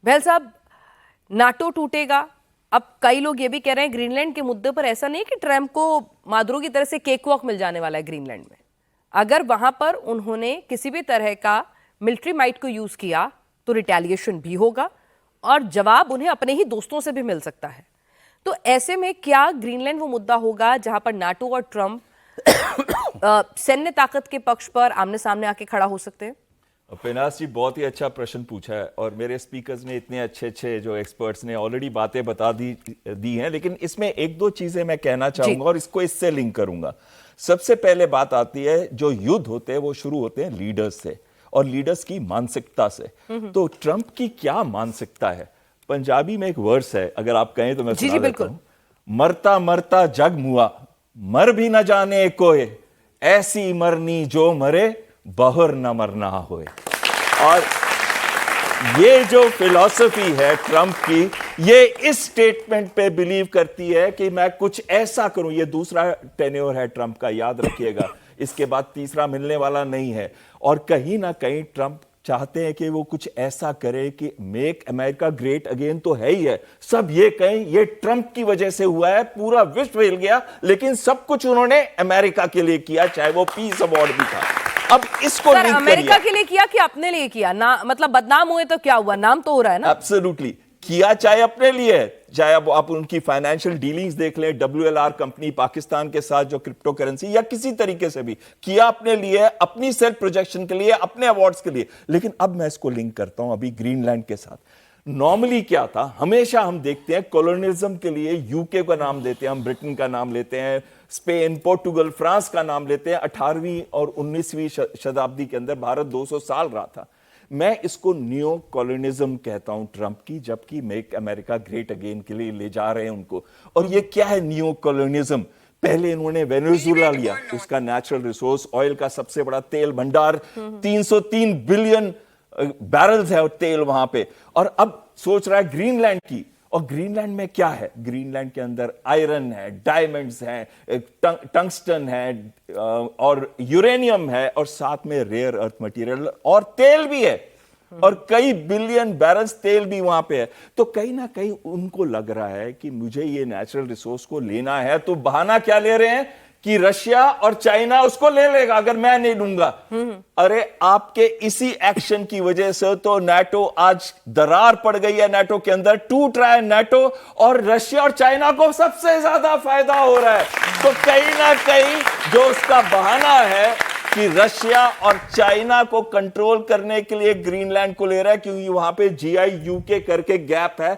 बहल साहब, नाटो टूटेगा। अब कई लोग ये भी कह रहे हैं ग्रीनलैंड के मुद्दे पर ऐसा नहीं कि ट्रंप को मादुरो की तरह से केक वॉक मिल जाने वाला है ग्रीनलैंड में। अगर वहां पर उन्होंने किसी भी तरह का मिलिट्री माइट को यूज किया तो रिटेलिएशन भी होगा और जवाब उन्हें अपने ही दोस्तों से भी मिल सकता है। तो ऐसे में क्या ग्रीनलैंड वो मुद्दा होगा जहां पर नाटो और ट्रंप सैन्य ताकत के पक्ष पर आमने सामने आके खड़ा हो सकते हैं? पिनास जी, बहुत ही अच्छा प्रश्न पूछा है और मेरे स्पीकर्स ने इतने अच्छे अच्छे जो एक्सपर्ट्स ने ऑलरेडी बातें बता दी हैं, लेकिन इसमें एक दो चीजें मैं कहना चाहूंगा और इसको इससे लिंक करूंगा। सबसे पहले बात आती है, जो युद्ध होते हैं वो शुरू होते हैं लीडर्स से और लीडर्स की मानसिकता से। तो ट्रंप की क्या मानसिकता है? पंजाबी में एक वर्स है, अगर आप कहें तो मैं सुना देता हूं। मरता मरता जग मुआ, मर भी न जाने कोई, ऐसी मरनी जो मरे बहर न मरना होए। और ये जो फिलॉसफी है ट्रंप की, ये इस स्टेटमेंट पे बिलीव करती है कि मैं कुछ ऐसा करूं। ये दूसरा टेन्योर है ट्रंप का, याद रखिएगा, इसके बाद तीसरा मिलने वाला नहीं है। और कहीं ना कहीं ट्रंप चाहते हैं कि वो कुछ ऐसा करे कि मेक अमेरिका ग्रेट अगेन तो है ही है, सब ये कहें ये ट्रंप की वजह से हुआ है, पूरा विश्व हिल गया, लेकिन सब कुछ उन्होंने अमेरिका के लिए किया, चाहे वो पीस अवार्ड भी था। अब इसको लिंक अमेरिका के लिए किया कि अपने लिए किया ना? मतलब बदनाम हुए तो क्या हुआ, नाम तो हो रहा है ना। एब्सोल्युटली किया, चाहे अपने लिए, चाहे अब आप उनकी फाइनेंशियल डीलिंग्स देख लें, WLR कंपनी पाकिस्तान के साथ जो क्रिप्टो करेंसी, या किसी तरीके से भी किया अपने लिए, अपनी सेल्फ प्रोजेक्शन के लिए, अपने अवार्ड्स के लिए। लेकिन अब मैं इसको लिंक करता हूं अभी ग्रीनलैंड के साथ। नॉर्मली क्या था, हमेशा हम देखते हैं कोलोनियलिज्म के लिए यूके का नाम देते हैं, हम ब्रिटेन का नाम लेते हैं, स्पेन, पोर्टुगल, फ्रांस का नाम लेते हैं। 18वीं और 19वीं शताब्दी के अंदर भारत 200 साल रहा था। मैं इसको नियो कॉलोनिज्म कहता हूं ट्रंप की, जबकि मेक अमेरिका ग्रेट अगेन के लिए ले जा रहे हैं उनको। और ये क्या है नियो कॉलोनिज्म? पहले इन्होंने वेनेजुएला लिया, उसका नेचुरल रिसोर्स ऑयल का सबसे बड़ा तेल भंडार, 303 बिलियन बैरल्स है तेल वहां पे। और अब सोच रहा है ग्रीनलैंड की। और ग्रीनलैंड में क्या है? ग्रीनलैंड के अंदर आयरन है, डायमंड्स हैं, टंगस्टन है और यूरेनियम है, और साथ में रेयर अर्थ मटेरियल और तेल भी है, और कई बिलियन बैरल्स तेल भी वहां पे है। तो कहीं ना कहीं उनको लग रहा है कि मुझे ये नेचुरल रिसोर्स को लेना है। तो बहाना क्या ले रहे हैं कि रशिया और चाइना उसको ले लेगा अगर मैं नहीं लूंगा। अरे आपके इसी एक्शन की वजह से तो नाटो आज दरार पड़ गई है, नाटो के अंदर टूट रहा है नाटो, और रशिया और चाइना को सबसे ज्यादा फायदा हो रहा है। तो कहीं ना कहीं जो उसका बहाना है कि रशिया और चाइना को कंट्रोल करने के लिए ग्रीनलैंड को ले रहा है, क्योंकि वहां पे GI-UK करके गैप है।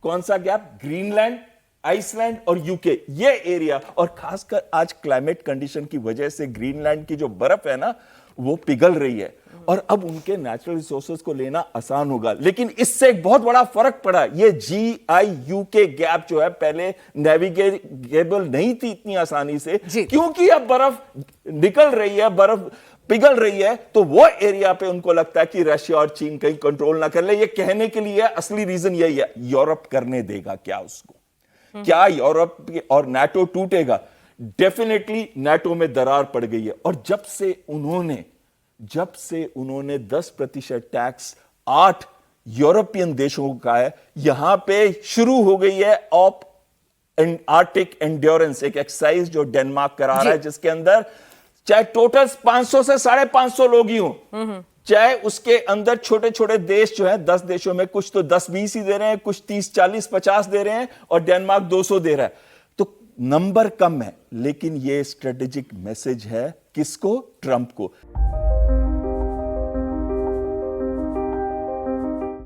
कौन सा गैप? ग्रीनलैंड, आइसलैंड और यूके, ये एरिया। और खासकर आज क्लाइमेट कंडीशन की वजह से ग्रीनलैंड की जो बर्फ है ना, वो पिघल रही है, और अब उनके नेचुरल रिसोर्सेज को लेना आसान होगा। लेकिन इससे एक बहुत बड़ा फर्क पड़ा। ये GI-UK गैप जो है, पहले नेविगेबल नहीं थी इतनी आसानी से, क्योंकि अब बर्फ निकल रही है, बर्फ पिघल रही है। तो वो एरिया पे उनको लगता है कि रशिया और चीन कहीं कंट्रोल ना कर ले। ये कहने के लिए असली रीजन यही है, यूरोप करने देगा क्या उसको? क्या यूरोप और नाटो टूटेगा? डेफिनेटली नाटो में दरार पड़ गई है। और जब से उन्होंने 10% टैक्स 8 यूरोपियन देशों का है, यहां पे शुरू हो गई है आर्टिक एंड्योरेंस, एक एक्सरसाइज जो डेनमार्क करा रहा है, जिसके अंदर चाहे टोटल 500 से 550 लोग ही हों, चाहे उसके अंदर छोटे छोटे देश जो हैं, 10 देशों में कुछ तो 10-20 ही दे रहे हैं, कुछ 30-40-50 दे रहे हैं, और डेनमार्क 200 दे रहा है। तो नंबर कम है, लेकिन ये स्ट्रेटेजिक मैसेज है किसको? ट्रंप को।